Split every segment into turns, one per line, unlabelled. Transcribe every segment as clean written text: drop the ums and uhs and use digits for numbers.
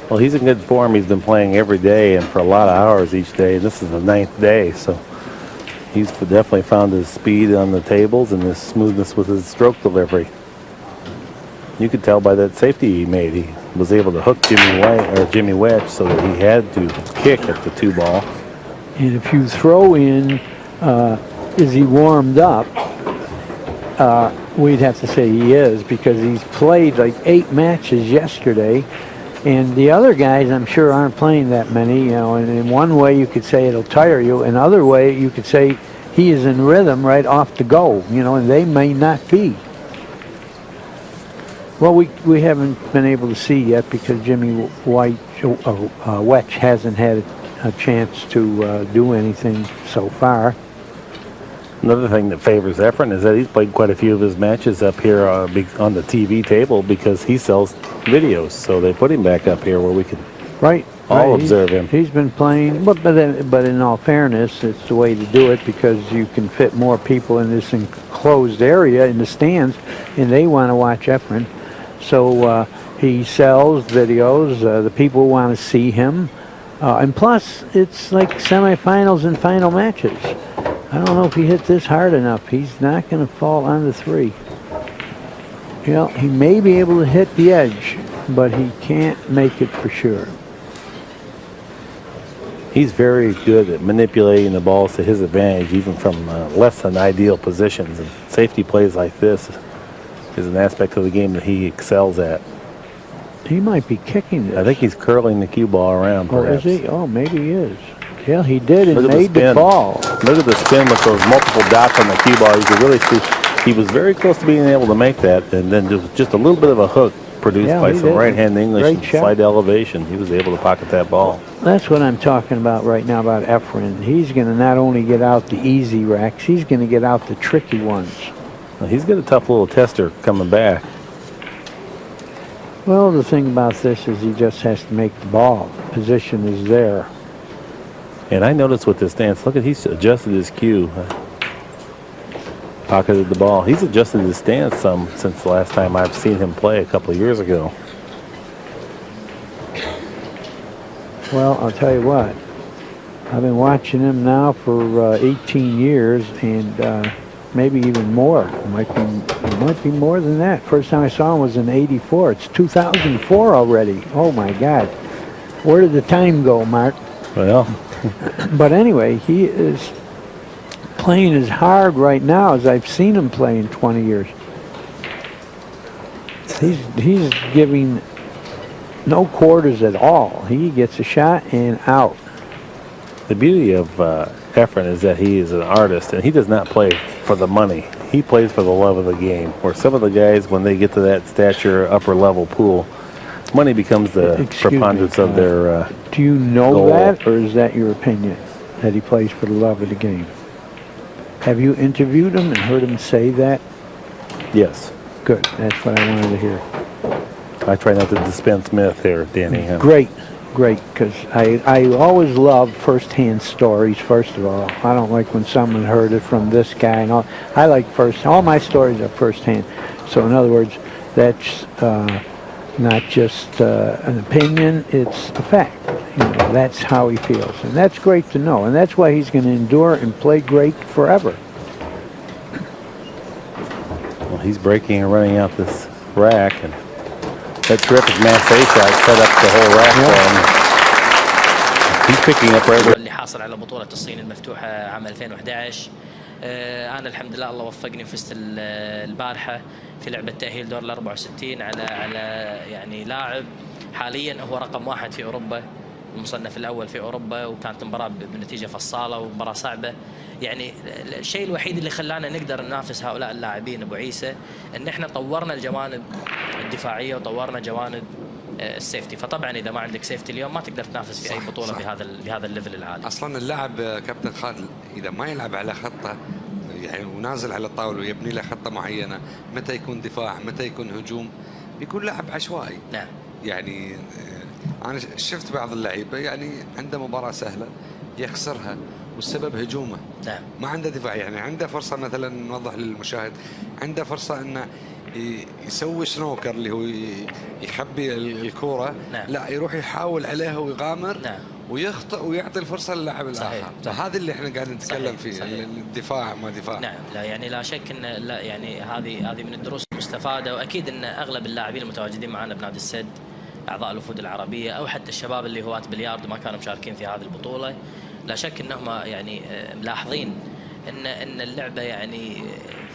Well, he's in good form. He's been playing every day and for a lot of hours each day. This is the 9th day, so he's definitely found his speed on the tables and his smoothness with his stroke delivery. You could tell by that safety he made. He was able to hook Jimmy Wedge so that he had to kick at the 2-ball.
And if you throw in, is he warmed up? We'd have to say he is, because he's played like 8 matches yesterday. And the other guys, I'm sure, aren't playing that many. You know, and in one way you could say it'll tire you. Another way you could say he is in rhythm right off the go. You know, and they may not be. Well, we haven't been able to see yet because Jimmy Wedge hasn't had a chance to do anything so far.
Another thing that favors Efren is that he's played quite a few of his matches up here on the TV table because he sells videos. So they put him back up here where we can all observe him.
He's been playing, but in all fairness, it's the way to do it because you can fit more people in this enclosed area in the stands, and they want to watch Efren. So he sells videos. The people want to see him. And plus, it's like semifinals and final matches. I don't know if he hit this hard enough. He's not going to fall on the 3. You know, he may be able to hit the edge, but he can't make it for sure.
He's very good at manipulating the balls to his advantage, even from less than ideal positions. And safety plays like this is an aspect of the game that he excels at.
He might be kicking this.
I think he's curling the cue ball around, perhaps.
Oh, is he? Oh, maybe he is. Yeah, he did and made the ball.
Look at the spin with those multiple dots on the cue ball. You could really see he was very close to being able to make that, and then just a little bit of a hook produced by some right-hand English and slight elevation. He was able to pocket that ball.
That's what I'm talking about right now about Efren. He's going to not only get out the easy racks, he's going to get out the tricky ones.
Well, he's got a tough little tester coming back.
Well, the thing about this is he just has to make the ball. Position is there.
And I noticed with this stance, look at, he's adjusted his cue. Pocketed the ball. He's adjusted his stance some since the last time I've seen him play a couple of years ago.
Well, I'll tell you what. I've been watching him now for 18 years, and maybe even more. It might be more than that. First time I saw him was in '84. It's 2004 already. Oh my God. Where did the time go, Mark?
Well.
But anyway, he is playing as hard right now as I've seen him play in 20 years. He's giving no quarters at all. He gets a shot and out.
The beauty of Efren is that he is an artist, and he does not play for the money. He plays for the love of the game. Where some of the guys, when they get to that stature, upper level pool, money becomes the preponderance of their
Do you know
goal.
that, or is that your opinion, that he plays for the love of the game? Have you interviewed him and heard him say that?
Yes.
Good. That's what I wanted to hear.
I try not to dispense myth here, Danny.
Great, because I always love first-hand stories, first of all. I don't like when someone heard it from this guy. And all. I like all my stories are first-hand. So in other words, that's not just an opinion, it's a fact. You know, that's how he feels. And that's great to know. And that's why he's going to endure and play great forever.
Well, he's breaking and running out this rack, and that terrific mass A shot set up the whole rack for him. He's picking up right where
اللي حاصل على بطولة الصين المفتوحة عام 2011. أنا الحمد لله الله وفقني وفزت البارحة في لعبة تأهيل دور ال 64 على يعني لاعب حاليا هو رقم 1 في أوروبا، المصنف الأول في أوروبا، وكانت مباراة بنتيجة فصالة ومباراة صعبة. يعني الشيء الوحيد اللي خلانا نقدر ننافس هؤلاء اللاعبين أبو عيسى إن إحنا طورنا الجوانب الدفاعية وطورنا جوانب السيفتي. فطبعا إذا ما عندك سيفتي اليوم ما تقدر تنافس في أي بطولة بهذا الليفل العالي.
أصلا اللاعب كابتن خالد إذا ما يلعب على خطة يعني ونازل على الطاولة ويبني له خطة معينة، متى يكون دفاع متى يكون هجوم، بيكون لاعب عشوائي.
نعم.
يعني أنا شفت بعض اللعيبة يعني عنده مباراة سهلة يخسرها والسبب هجومه.
نعم.
ما عنده دفاع، يعني عنده فرصة مثلا نوضح للمشاهد، عنده فرصة أنه يسوي سنوكر اللي هو يخبي الكرة.
نعم.
لا، يروح يحاول عليها ويغامر.
نعم.
ويخطئ ويعطي الفرصة للاعب الآخر. هذا اللي احنا قاعدين نتكلم فيه.
صحيح.
الدفاع ما دفاع.
نعم. لا يعني لا شك ان لا يعني هذه من الدروس المستفادة، واكيد ان اغلب اللاعبين المتواجدين معنا بنادي السد اعضاء الوفود العربيه او حتى الشباب اللي هواة بلياردو ما كانوا مشاركين في هذه البطولة، لا شك انهم يعني ملاحظين ان اللعبه يعني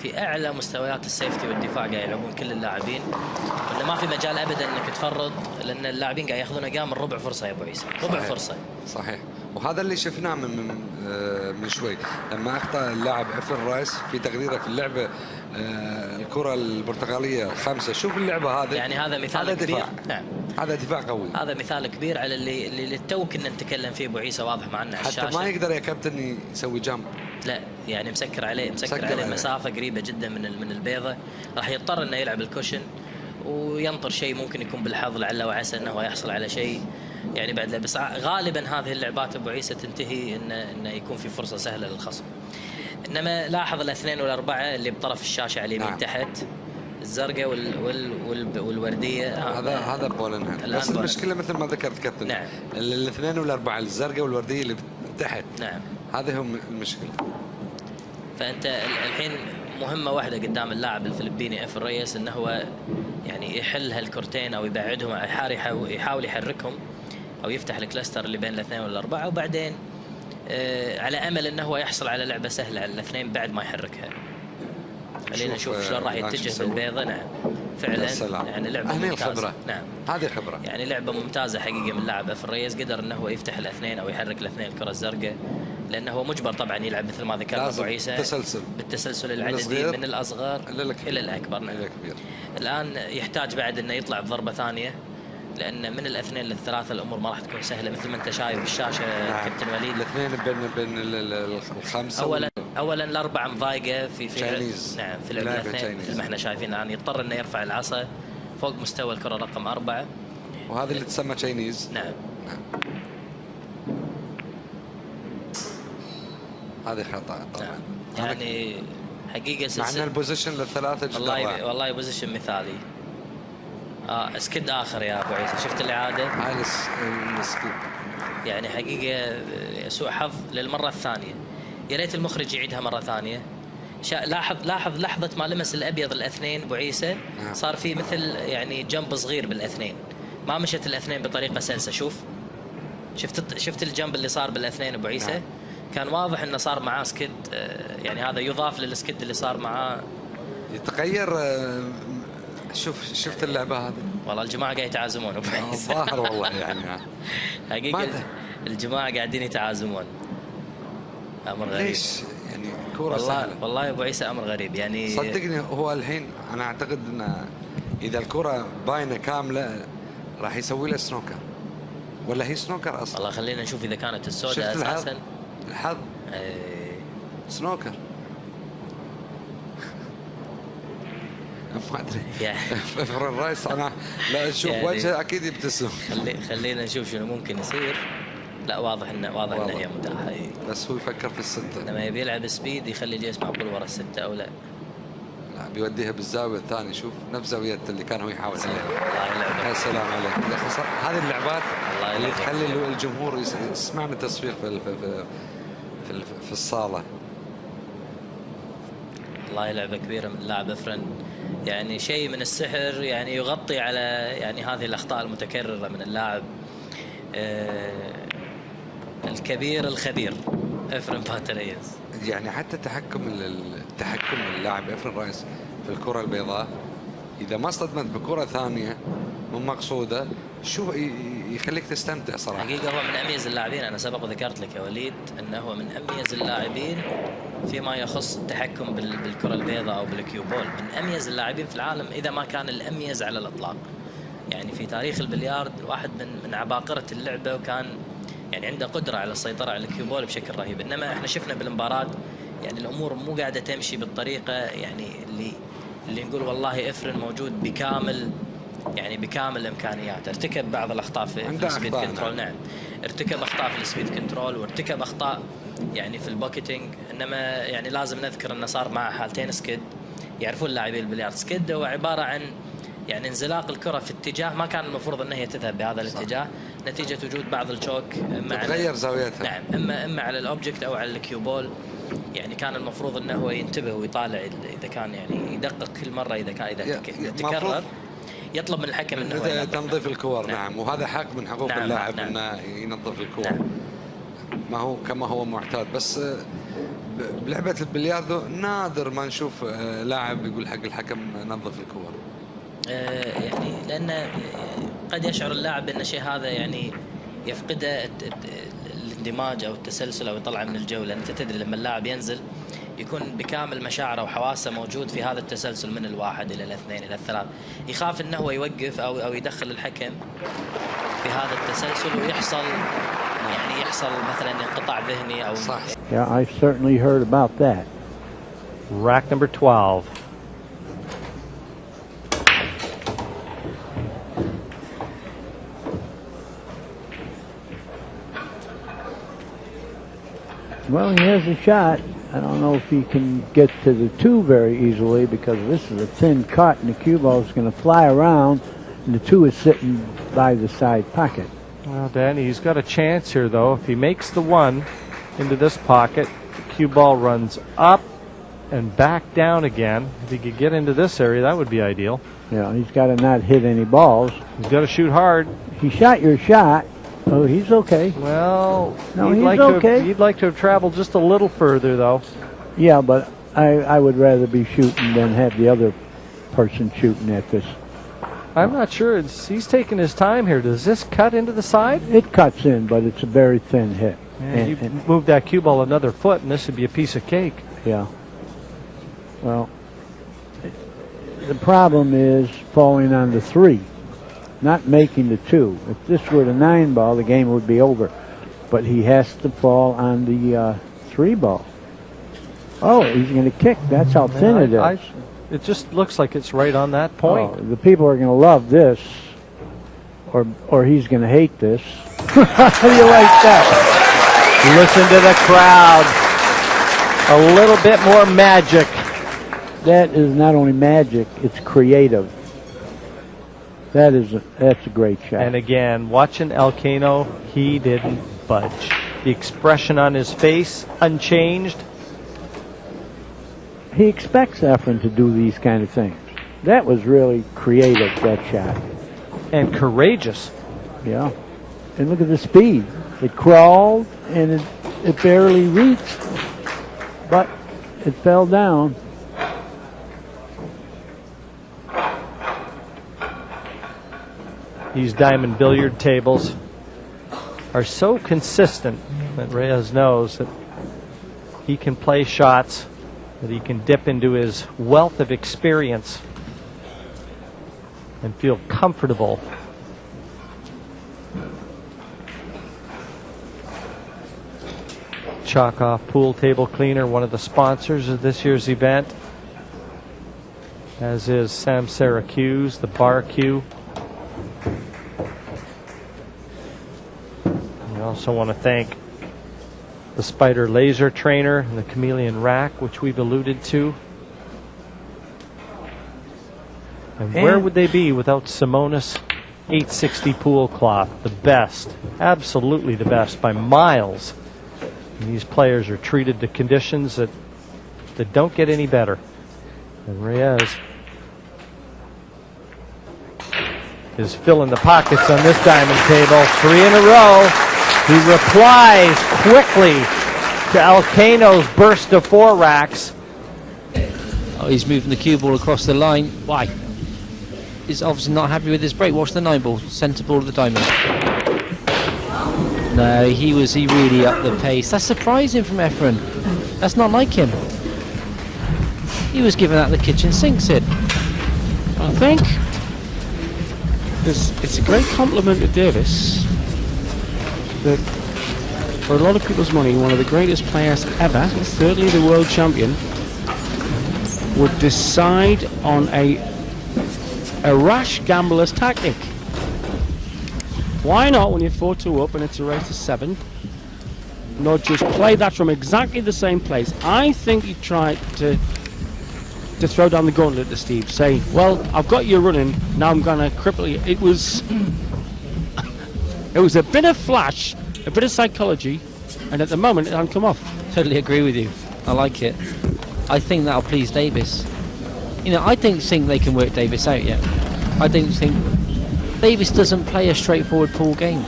في اعلى مستويات السيفتي والدفاع قاعد يلعبون كل اللاعبين، وانه ما في مجال ابدا انك تفرط، لان اللاعبين قاعد ياخذون اقام من ربع فرصه يا ابو عيسى، ربع فرصه.
صحيح. وهذا اللي شفناه من شوي لما اخطا اللاعب افرن رايس في تغريده في اللعبه، الكره البرتغاليه 5. شوف اللعبه هذه،
يعني هذا مثال كبير.
دفاع.
نعم،
هذا دفاع قوي.
هذا مثال كبير على اللي تو كنا نتكلم فيه ابو عيسى، واضح معنا على الشاشه.
حتى ما يقدر يا كابتن يسوي جامب.
لا يعني مسكر عليه مسافه قريبه جدا من البيضه، راح يضطر انه يلعب الكوشن وينطر شيء ممكن يكون بالحظ لعل وعسى انه يحصل على شيء يعني بعد. بس غالبا هذه اللعبات ابو عيسى تنتهي انه يكون في فرصه سهله للخصم. انما لاحظ الاثنين والاربعه اللي بطرف الشاشه على اليمين. نعم. تحت الزرقاء والورديه،
هذا بولن. بس المشكله مثل ما ذكرت كابتن.
نعم.
الاثنين والاربعه الزرقاء والورديه اللي تحت.
نعم.
هذه هم المشكله.
فانت الحين مهمه واحده قدام اللاعب الفلبيني افرن ريس، انه هو يعني يحل هالكرتين او يبعدهم، يحاول يحركهم او يفتح الكلاستر اللي بين الاثنين والاربعه، وبعدين على امل انه هو يحصل على لعبه سهله على الاثنين بعد ما يحركها. خلينا نشوف شلون راح يتجه في البيضه. نعم فعلا يعني لعبه ممتازه. نعم
هذه خبره، يعني
لعبه ممتازه حقيقه من اللاعب افرن ريس، قدر انه هو يفتح الاثنين او يحرك الاثنين الكره الزرقاء، لانه هو مجبر طبعا يلعب مثل ما ذكرنا ابو عيسى بالتسلسل العددي من الاصغر الى الاكبر. نعم. الان يحتاج بعد انه يطلع بضربه ثانيه، لان من الاثنين للثلاثه الامور ما راح تكون سهله مثل ما انت شايف بالشاشه. نعم. كابتن وليد
الاثنين بين الخمسه
اولا الاربعه مضايقه في
تشاينيز.
نعم في الاثنين مثل ما احنا شايفين الان يضطر انه يرفع العصا فوق مستوى الكره رقم 4،
وهذا اللي تسمى تشاينيز.
نعم.
هذه خطأ طبعا.
نعم. يعني حقيقه
مع ان البوزيشن للثلاثه جدا
والله بوزيشن مثالي. اسكد اخر يا ابو عيسى، شفت الاعاده؟
هاي السكد
يعني حقيقه سوء حظ للمره الثانيه. يا ريت المخرج يعيدها مره ثانيه. لاحظ لحظه ما لمس الابيض الاثنين ابو عيسى. نعم. صار في مثل يعني جنب صغير بالاثنين، ما مشت الاثنين بطريقه سلسه. شفت الجنب اللي صار بالاثنين ابو عيسى. نعم. كان واضح انه صار معاه سكد، يعني هذا يضاف للسكد اللي صار معاه
يتغير. شفت اللعبه هذه؟
والله الجماعه قاعد يتعازمون ابو عيسى.
الظاهر والله يعني
حقيقه الجماعه قاعدين يتعازمون. امر غريب.
ليش يعني كوره سهله؟
والله يا ابو عيسى امر غريب يعني.
صدقني هو الحين انا اعتقد ان اذا الكره باينه كامله راح يسوي له سنوكر، ولا هي سنوكر اصلا.
والله خلينا نشوف اذا كانت السوداء اساسا.
الحظ سنوكر. ما ادري. افرن رايس انا لا اشوف يعني وجهه اكيد يبتسم.
خلينا نشوف شنو ممكن يصير. لا واضح انه هي متاحه.
بس هو يفكر في السته
لما يبي يلعب سبيد يخلي جيس معقول ورا السته او لا.
لا بيوديها بالزاويه الثانيه. شوف نفس زاويه اللي كان هو يحاول
عليها.
يا سلام عليك. هذه اللعبات اللي تخلي الجمهور يسمعنا تصفيق في الصاله.
والله لعبه كبيره من اللاعب افرن، يعني شيء من السحر، يعني يغطي على يعني هذه الاخطاء المتكرره من اللاعب الكبير الخبير افرن ريس.
يعني حتى تحكم اللاعب افرن رايس في الكره البيضاء، اذا ما اصطدمت بكره ثانيه مو مقصوده شوف يخليك تستمتع صراحه.
حقيقه هو من اميز اللاعبين. انا سبق وذكرت لك يا وليد انه هو من اميز اللاعبين فيما يخص التحكم بالكره البيضاء او بالكيو بول. من اميز اللاعبين في العالم اذا ما كان الاميز على الاطلاق. يعني في تاريخ البليارد واحد من عباقره اللعبه، وكان يعني عنده قدره على السيطره على الكيو بول بشكل رهيب. انما احنا شفنا بالمباراه يعني الامور مو قاعده تمشي بالطريقه يعني اللي نقول والله افرن موجود بكامل امكانياته. ارتكب بعض الاخطاء في السبيد كنترول. نعم ارتكب اخطاء في السبيد كنترول، وارتكب اخطاء يعني في البوكيتنج. انما يعني لازم نذكر انه صار معه حالتين سكيد، يعرفون لاعبي البلياردو. سكيد هو عباره عن يعني انزلاق الكره في اتجاه ما كان المفروض ان هي تذهب بهذا الاتجاه، نتيجه وجود بعض الشوك
تتغير زاويتها.
نعم، اما على الاوبجكت او على الكيو بول. يعني كان المفروض انه هو ينتبه ويطالع اذا كان يعني يدقق كل مره اذا تكرر، يطلب من الحكم انه هو
تنظيف الكور. نعم، وهذا حق من حقوق اللاعب انه ينظف الكور. ما هو كما هو معتاد. بس بلعبه البلياردو نادر ما نشوف لاعب يقول حق الحكم نظف الكور.
يعني لان قد يشعر اللاعب ان الشيء هذا يعني يفقده الاندماج او التسلسل او يطلع من الجو، لان انت تدري لما اللاعب ينزل يكون بكامل مشاعره وحواسه موجود في هذا التسلسل من الواحد الى الاثنين الى الثلاث، يخاف انه هو يوقف او يدخل الحكم في هذا التسلسل ويحصل يعني يحصل مثلا انقطاع ذهني او
صح.
Yeah, I've certainly heard about that.
Rack number 12.
Well, he has a shot. I don't know if he can get to the 2 very easily because this is a thin cut and the cue ball is going to fly around and the 2 is sitting by the side pocket.
Well, Danny, he's got a chance here, though. If he makes the 1 into this pocket, the cue ball runs up and back down again. If he could get into this area, that would be ideal.
Yeah, he's got to not hit any balls.
He's got to shoot hard.
He shot your shot. Oh, he's okay.
Well,
no, he's okay.
He'd like to have traveled just a little further, though.
Yeah, but I would rather be shooting than have the other person shooting at this.
I'm not sure. He's taking his time here. Does this cut into the side?
It cuts in, but it's a very thin hit.
Yeah, you move that cue ball another foot, and this would be a piece of cake.
Yeah. Well, the problem is falling on the 3, not making the 2. If this were the 9 ball, the game would be over. But he has to fall on the 3 ball. Oh, he's going to kick. That's how thin it is.
It just looks like it's right on that point.
Oh, the people are going to love this, or he's going to hate this. How do you like that?
Listen to the crowd. A little bit more magic.
That is not only magic, it's creative. That's a great shot.
And again, watching Elcano, he didn't budge. The expression on his face, unchanged.
He expects Efren to do these kind of things. That was really creative, that shot.
And courageous.
Yeah. And look at the speed. It crawled and it barely reached, but it fell down.
These diamond billiard tables are so consistent that Reyes knows that he can play shots, that he can dip into his wealth of experience and feel comfortable. Chalkoff Pool Table Cleaner, one of the sponsors of this year's event, as is Sam Syracuse, the Bar Q. We also want to thank the Spider Laser Trainer and the Chameleon Rack, which we've alluded to. And where would they be without Simonis 860 pool cloth? The best, absolutely the best by miles. And these players are treated to conditions that don't get any better. And Reyes is filling the pockets on this diamond table. 3 in a row. He replies quickly to Elcano's burst of 4 racks.
Oh, he's moving the cue ball across the line. Why? He's obviously not happy with his break. Watch the 9 ball, centre ball of the diamond. No, he really upped the pace. That's surprising from Efren. That's not like him. He was giving that the kitchen sink, Sid.
I think it's a great compliment to Davis that for a lot of people's money, one of the greatest players ever, certainly the world champion, would decide on a rash gambler's tactic. Why not, when you're 4-2 up and it's a race to 7, not just play that from exactly the same place? I think he tried to to throw down the gauntlet to Steve, say, well, I've got you running, now I'm going to cripple you. It was a bit of flash, a bit of psychology, and at the moment it hasn't come off.
Totally agree with you. I like it. I think that'll please Davis. You know, I don't think they can work Davis out yet. I don't think... Davis doesn't play a straightforward pool game.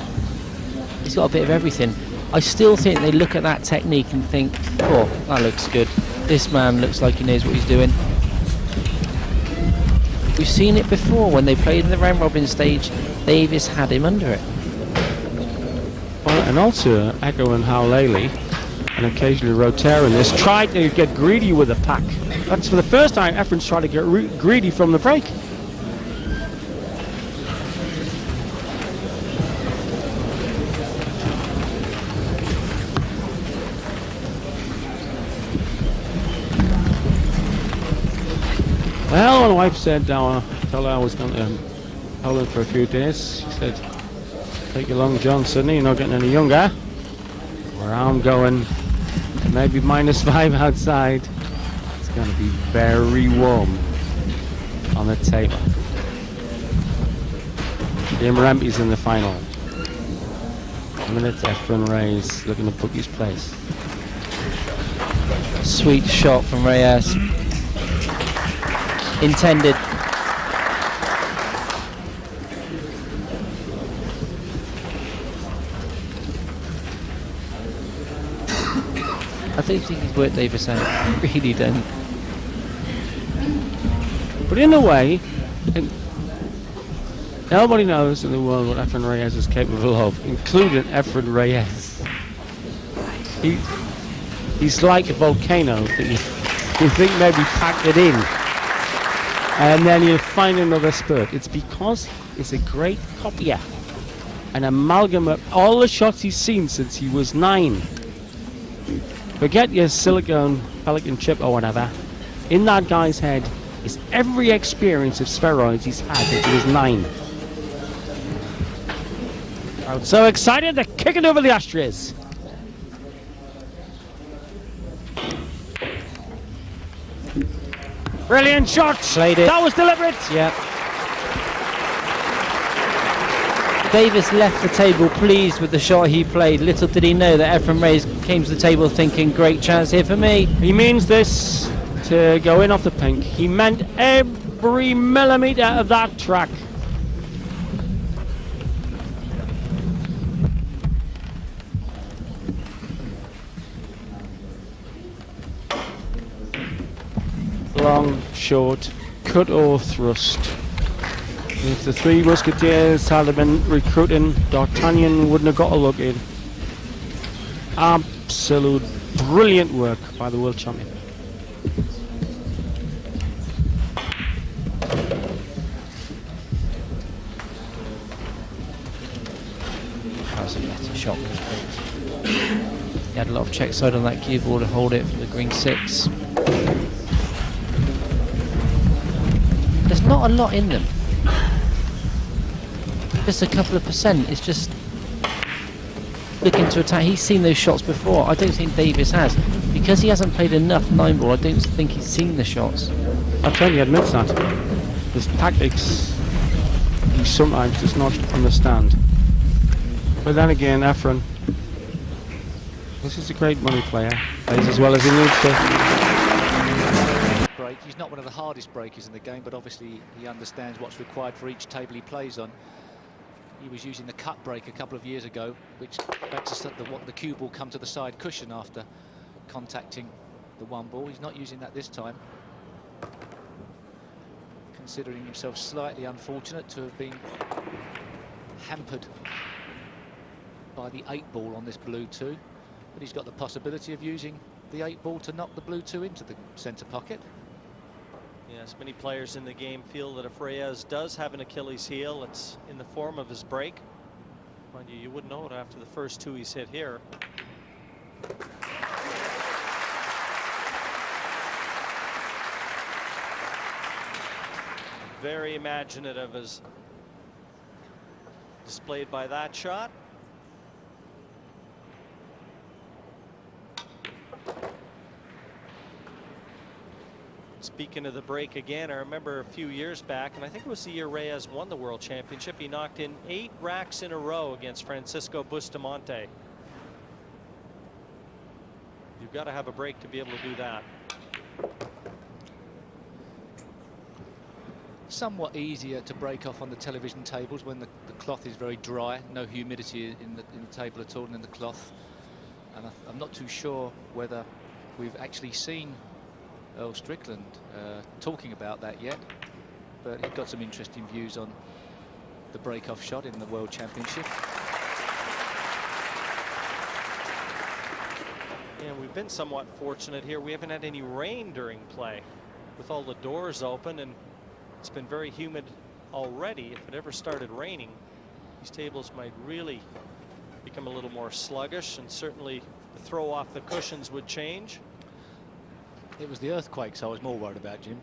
He's got a bit of everything. I still think they look at that technique and think, oh, that looks good. This man looks like he knows what he's doing. We've seen it before when they played in the round robin stage. Davis had him under it.
Well, and also echoing how Laley and occasionally Rotera in this tried to get greedy with the pack. That's for the first time Efren's tried to get greedy from the break. Well, my wife said told her I was going to Poland for a few days. She said, take you along, John, Sydney, you're not getting any younger. Where I'm going, maybe -5 outside. It's going to be very warm on the table. Jim Rampy's in the final. A minute, Efren Reyes looking to book his place.
Sweet shot from Reyes. Intended. I don't think he's worked Davis out. I really don't.
But in a way, nobody knows in the world what Efren Reyes is capable of, including Efren Reyes. He's like a volcano that you think maybe packed it in, and then you find another spurt. It's because he's a great copier, an amalgam of all the shots he's seen since he was 9. Forget your silicone pelican chip or whatever. In that guy's head is every experience of spheroids he's had since he was 9. I'm so excited, they're kicking over the ashtrays. Brilliant shot!
Played it.
That was deliberate!
Yeah. Davis left the table pleased with the shot he played. Little did he know that Efren Reyes came to the table thinking, great chance here for me.
He means this to go in off the pink. He meant every millimetre of that track. Long, short, cut or thrust. If the Three Musketeers had been recruiting, D'Artagnan wouldn't have got a look in. Absolute brilliant work by the world champion.
That was a better shot. He had a lot of check side on that cue ball to hold it for the green 6. There's not a lot in them. Just a couple of percent. It's just looking to attack. He's seen those shots before. I don't think Davis has. Because he hasn't played enough 9-ball, I don't think he's seen the shots.
I totally admit that. His tactics, he sometimes does not understand. But then again, Efren, this is a great money player. Plays as well as he needs to.
He's not one of the hardest breakers in the game, but obviously he understands what's required for each table he plays on. He was using the cut break a couple of years ago, which lets the cue ball come to the side cushion after contacting the 1-ball. He's not using that this time, considering himself slightly unfortunate to have been hampered by the 8-ball on this blue 2, but he's got the possibility of using the 8-ball to knock the blue 2 into the centre pocket.
Yes, many players in the game feel that if Reyes does have an Achilles heel, it's in the form of his break. Mind you, you wouldn't know it after the first 2 he's hit here. Very imaginative as displayed by that shot. Speaking of the break again, I remember a few years back, and I think it was the year Reyes won the World Championship, he knocked in 8 racks in a row against Francisco Bustamante. You've got to have a break to be able to do that.
Somewhat easier to break off on the television tables when the cloth is very dry, no humidity in the table at all and in the cloth. And I'm not too sure whether we've actually seen Earl Strickland talking about that yet, but he's got some interesting views on the break-off shot in the World Championship.
And we've been somewhat fortunate here. We haven't had any rain during play with all the doors open, and it's been very humid already. If it ever started raining, these tables might really become a little more sluggish, and certainly the throw off the cushions would change.
It was the earthquakes I was more worried about, Jim.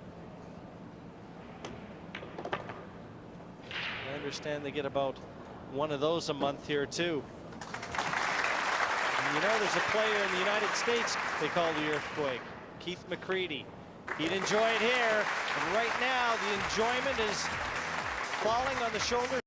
I understand they get about one of those a month here too. And you know, there's a player in the United States they call the earthquake, Keith McCready. He'd enjoy it here, and right now the enjoyment is falling on the shoulders